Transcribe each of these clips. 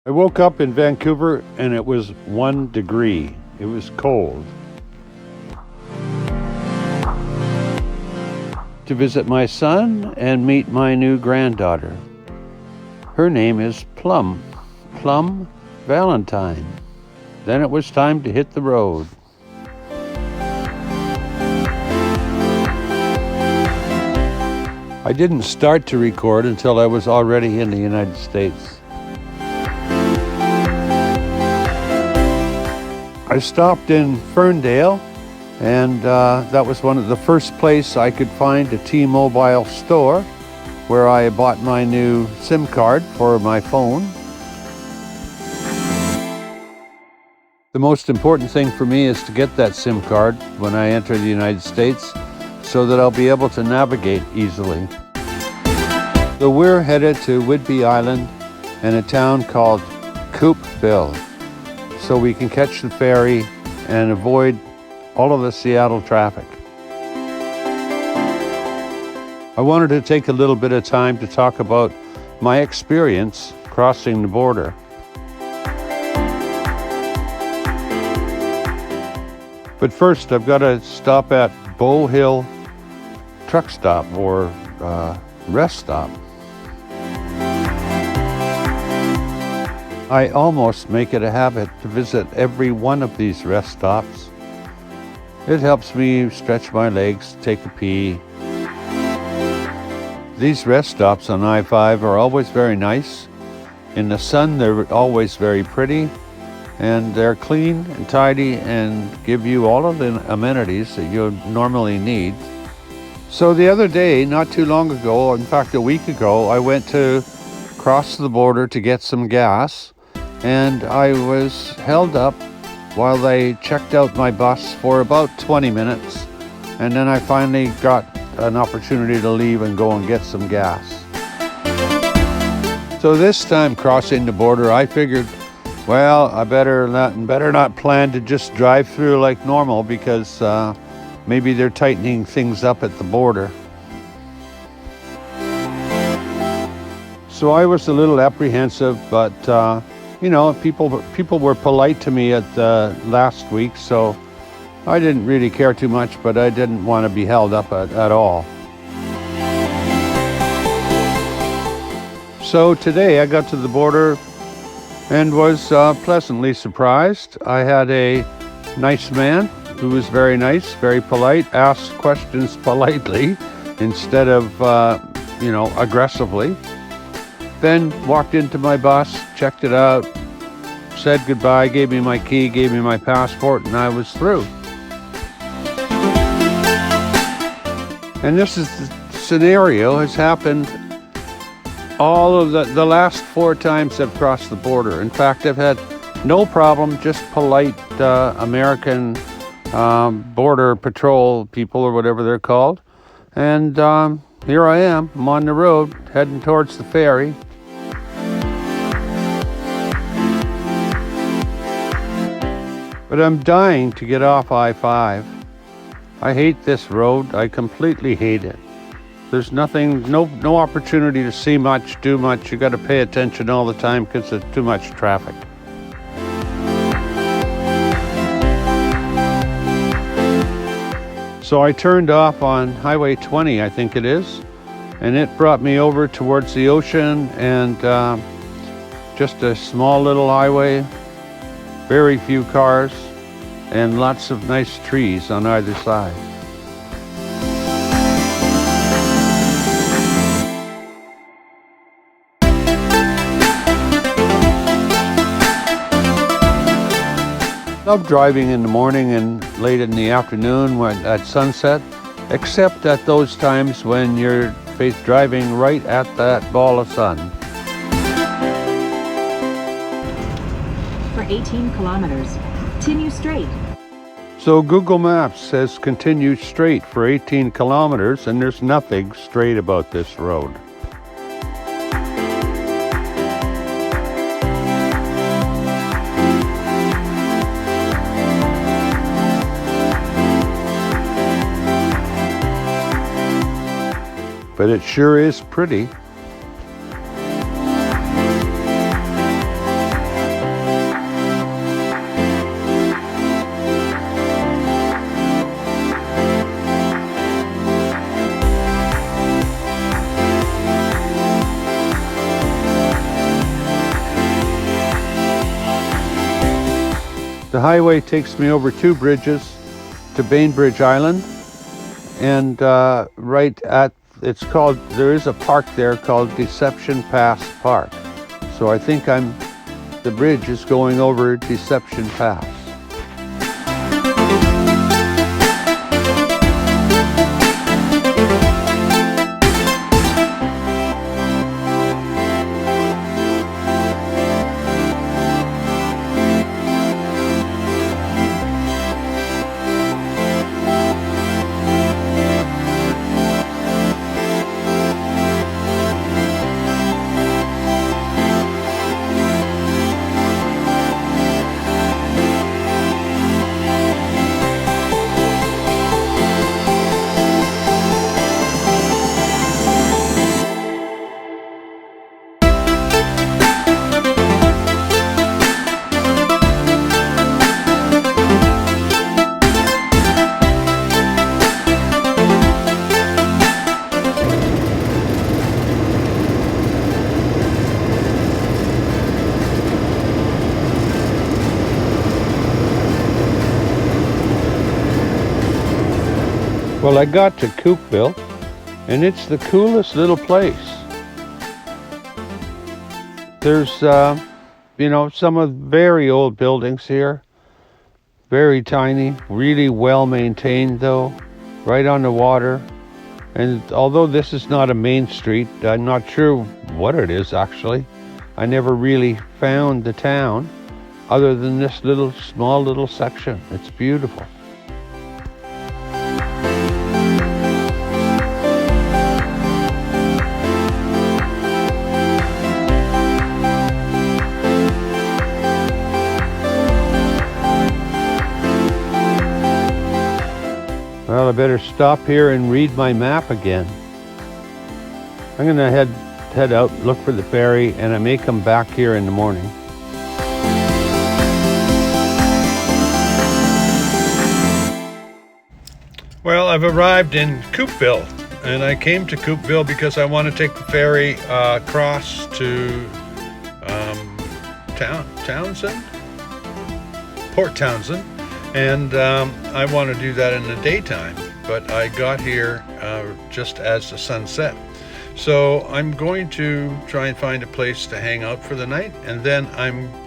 I woke up in Vancouver and it was 1 degree. It was cold. To visit my son and meet my new granddaughter. Her name is Plum Valentine. Then it was time to hit the road. I didn't start to record until I was already in the United States. I stopped in Ferndale, and that was one of the first place I could find a T-Mobile store where I bought my new SIM card for my phone. The most important thing for me is to get that SIM card when I enter the United States so that I'll be able to navigate easily. So we're headed to Whidbey Island and a town called Coupeville, so we can catch the ferry and avoid all of the Seattle traffic. I wanted to take a little bit of time to talk about my experience crossing the border. But first, I've got to stop at Bow Hill truck stop or rest stop. I almost make it a habit to visit every one of these rest stops. It helps me stretch my legs, take a pee. These rest stops on I-5 are always very nice. In the sun, they're always very pretty, and they're clean and tidy and give you all of the amenities that you normally need. So the other day, not too long ago, in fact a week ago, I went to cross the border to get some gas. And I was held up while they checked out my bus for about 20 minutes. And then I finally got an opportunity to leave and go and get some gas. So this time crossing the border, I figured, well, I better not plan to just drive through like normal because maybe they're tightening things up at the border. So I was a little apprehensive, but people were polite to me at last week, so I didn't really care too much, but I didn't want to be held up at all. So today I got to the border and was pleasantly surprised. I had a nice man who was very nice, very polite, asked questions politely instead of, aggressively. Then walked into my bus, checked it out, said goodbye, gave me my key, gave me my passport, and I was through. And this is the scenario has happened all of the last 4 times I've crossed the border. In fact, I've had no problem, just polite American border patrol people or whatever they're called. And here I am, I'm on the road, heading towards the ferry. But I'm dying to get off I-5. I hate this road. I completely hate it. There's nothing, no opportunity to see much, do much. You got to pay attention all the time because there's too much traffic. So I turned off on Highway 20, I think it is, and it brought me over towards the ocean and just a small little highway. Very few cars, and lots of nice trees on either side. Love driving in the morning and late in the afternoon at sunset, except at those times when you're driving right at that ball of sun. For 18 kilometers, continue straight. So Google Maps says continue straight for 18 kilometers, and there's nothing straight about this road. But it sure is pretty. The highway takes me over 2 bridges to Bainbridge Island, and there is a park there called Deception Pass Park. So I think the bridge is going over Deception Pass. Well, I got to Coupeville, and it's the coolest little place. There's, some of very old buildings here. Very tiny, really well maintained though, right on the water. And although this is not a main street, I'm not sure what it is actually. I never really found the town other than this small little section. It's beautiful. Well, I better stop here and read my map again. I'm gonna head out, look for the ferry, and I may come back here in the morning. Well, I've arrived in Coupeville, and I came to Coupeville because I want to take the ferry across to Townsend? Port Townsend. And I want to do that in the daytime, but I got here just as the sun set. So I'm going to try and find a place to hang out for the night, and then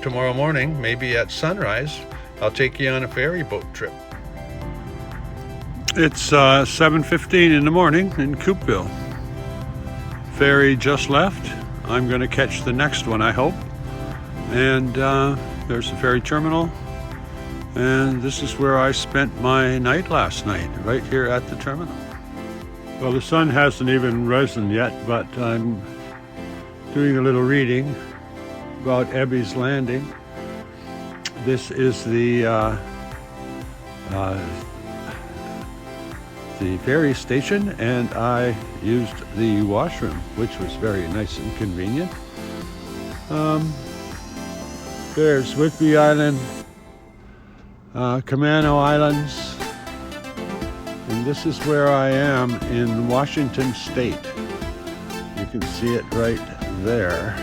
tomorrow morning, maybe at sunrise, I'll take you on a ferry boat trip. It's 7:15 in the morning in Coupeville. Ferry just left. I'm going to catch the next one, I hope. And there's the ferry terminal. And this is where I spent my night last night, right here at the terminal. Well, the sun hasn't even risen yet, but I'm doing a little reading about Ebby's Landing. This is the ferry station, and I used the washroom, which was very nice and convenient. There's Whitby Island, Camano Islands, and this is where I am in Washington State. You can see it right there.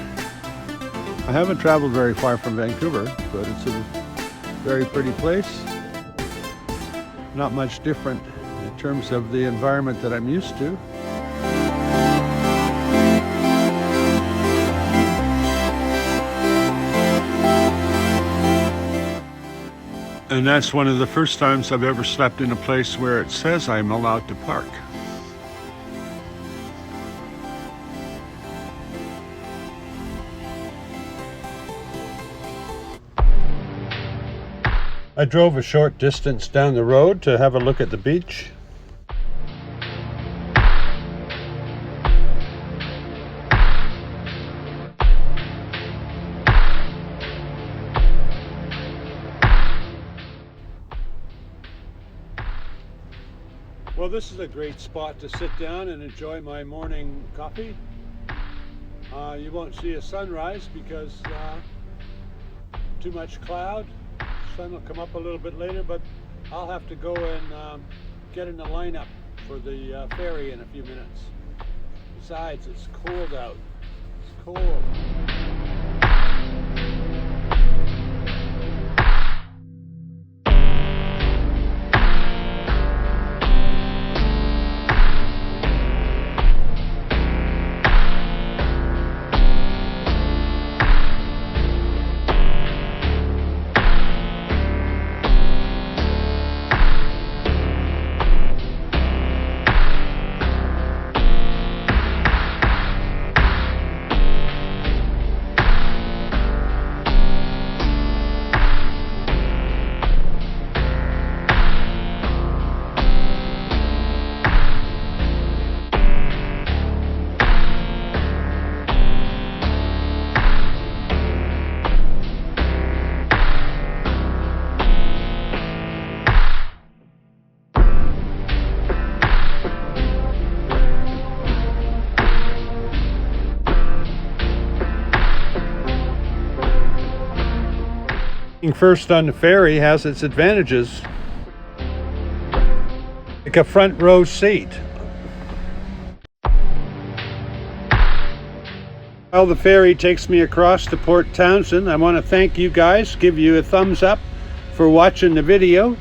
I haven't traveled very far from Vancouver, but it's a very pretty place. Not much different in terms of the environment that I'm used to. And that's one of the first times I've ever slept in a place where it says I'm allowed to park. I drove a short distance down the road to have a look at the beach. Well, this is a great spot to sit down and enjoy my morning coffee. You won't see a sunrise because too much cloud. Sun will come up a little bit later, but I'll have to go and get in the lineup for the ferry in a few minutes. Besides, it's cold out. It's cold. Being first on the ferry has its advantages, like a front row seat. While the ferry takes me across to Port Townsend, I want to thank you guys, give you a thumbs up for watching the video.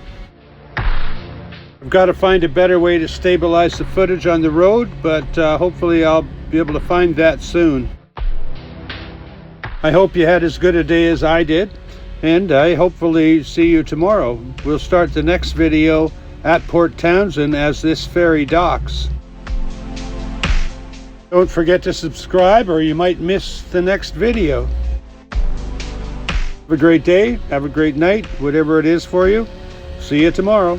I've got to find a better way to stabilize the footage on the road, but hopefully I'll be able to find that soon. I hope you had as good a day as I did, and I hopefully see you tomorrow. We'll start the next video at Port Townsend as this ferry docks. Don't forget to subscribe or you might miss the next video. Have a great day, have a great night, whatever it is for you. See you tomorrow.